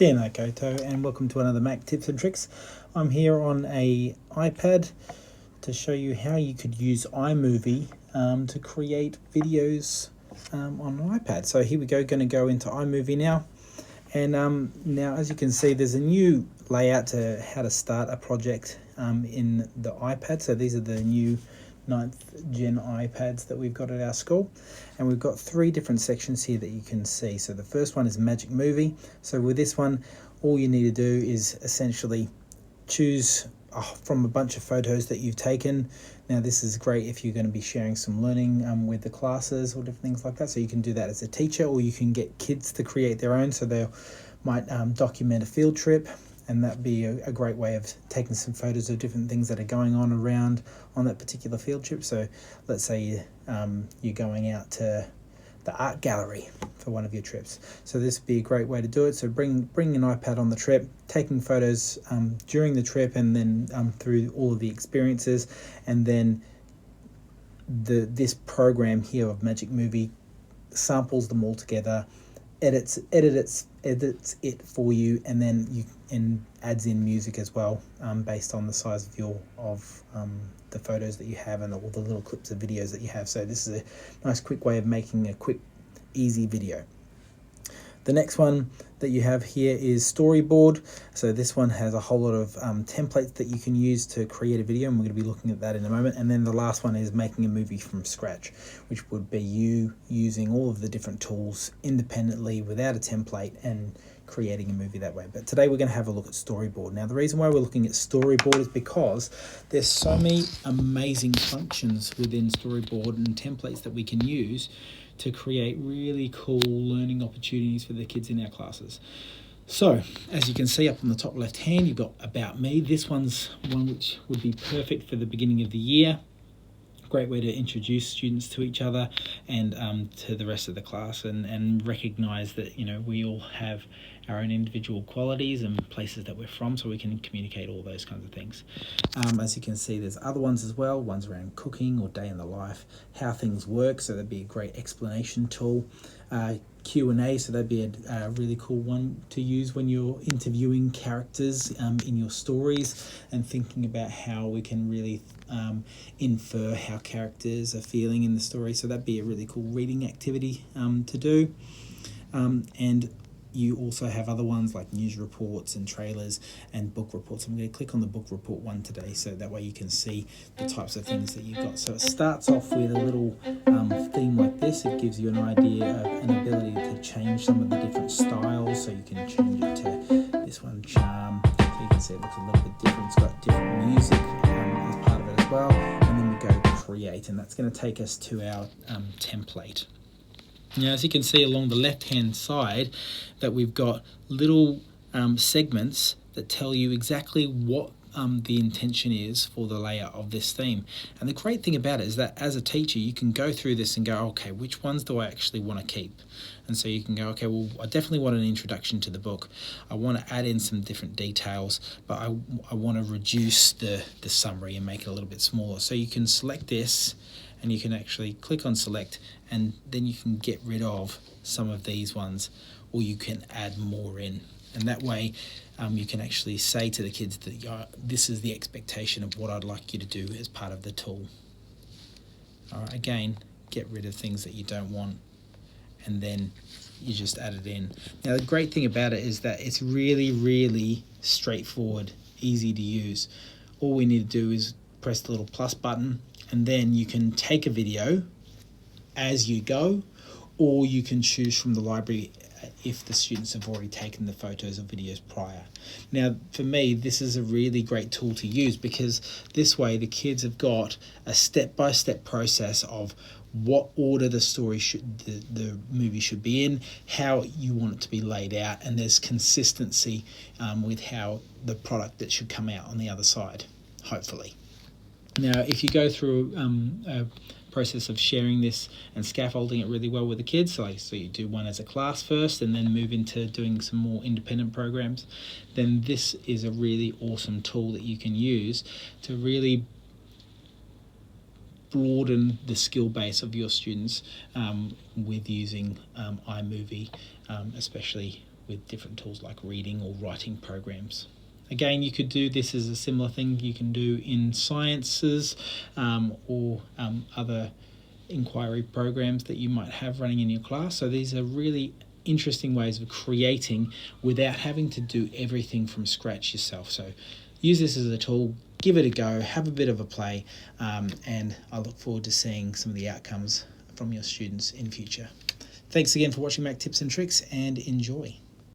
Tēnā koutou, and welcome to another Mac Tips and Tricks. I'm here on a iPad to show you how you could use iMovie to create videos on an iPad. So here we go, going to go into iMovie now. And now, as you can see, there's a new layout to how to start a project in the iPad. So these are the new 9th gen iPads that we've got at our school, and we've got 3 different sections here that you can see. So the first one is Magic Movie. So with this one, all you need to do is essentially choose from a bunch of photos that you've taken. Now this is great if you're going to be sharing some learning with the classes or different things like that. So you can do that as a teacher, or you can get kids to create their own. So they might document a field trip, and that'd be a great way of taking some photos of different things that are going on around on that particular field trip. So let's say you're going out to the art gallery for one of your trips. So this would be a great way to do it. So bring an iPad on the trip, taking photos during the trip, and then through all of the experiences, and then this program here of Magic Movie samples them all together, edits it for you, and then adds in music as well, based on the size of the photos that you have and all the little clips of videos that you have. So this is a nice quick way of making a quick, easy video. The next one that you have here is Storyboard. So this one has a whole lot of templates that you can use to create a video, and we're going to be looking at that in a moment. And then the last one is making a movie from scratch, which would be you using all of the different tools independently without a template and creating a movie that way. But today we're going to have a look at Storyboard. Now the reason why we're looking at Storyboard is because there's so many amazing functions within Storyboard and templates that we can use to create really cool learning opportunities for the kids in our classes. So as you can see up on the top left hand, you've got About Me. This one's one which would be perfect for the beginning of the year. Great way to introduce students to each other and to the rest of the class, and recognize that we all have our own individual qualities and places that we're from, so we can communicate all those kinds of things. As you can see, there's other ones as well, ones around cooking or day in the life, how things work, so that'd be a great explanation tool. Q&A, so that'd be a really cool one to use when you're interviewing characters in your stories and thinking about how we can really infer how characters are feeling in the story. So that'd be a really cool reading activity to do. And you also have other ones like news reports and trailers and book reports. I'm going to click on the book report one today, so that way you can see the types of things that you've got. So it starts off with a little theme like this. It gives you an idea of an ability to change some of the different styles. So you can change it to this one, Charm. So you can see it looks a little bit different. It's got different music as part of it as well. And then we go to Create, and that's going to take us to our template. Now, as you can see along the left-hand side, that we've got little segments that tell you exactly what the intention is for the layout of this theme. And the great thing about it is that as a teacher, you can go through this and go, okay, which ones do I actually want to keep? And so you can go, okay, well, I definitely want an introduction to the book. I want to add in some different details, but I want to reduce the summary and make it a little bit smaller. So you can select this, and you can actually click on select, and then you can get rid of some of these ones, or you can add more in. And that way you can actually say to the kids that this is the expectation of what I'd like you to do as part of the tool. All right, again, get rid of things that you don't want, and then you just add it in. Now the great thing about it is that it's really, really straightforward, easy to use. All we need to do is press the little plus button, and then you can take a video as you go, or you can choose from the library if the students have already taken the photos or videos prior. Now, for me, this is a really great tool to use, because this way the kids have got a step-by-step process of what order the movie should be in, how you want it to be laid out, and there's consistency with how the product that should come out on the other side, hopefully. Now, if you go through a process of sharing this and scaffolding it really well with the kids, so you do one as a class first and then move into doing some more independent programs, then this is a really awesome tool that you can use to really broaden the skill base of your students with using iMovie, especially with different tools like reading or writing programs. Again, you could do this as a similar thing you can do in sciences or other inquiry programs that you might have running in your class. So these are really interesting ways of creating without having to do everything from scratch yourself. So use this as a tool, give it a go, have a bit of a play, and I look forward to seeing some of the outcomes from your students in future. Thanks again for watching Mac Tips and Tricks, and enjoy.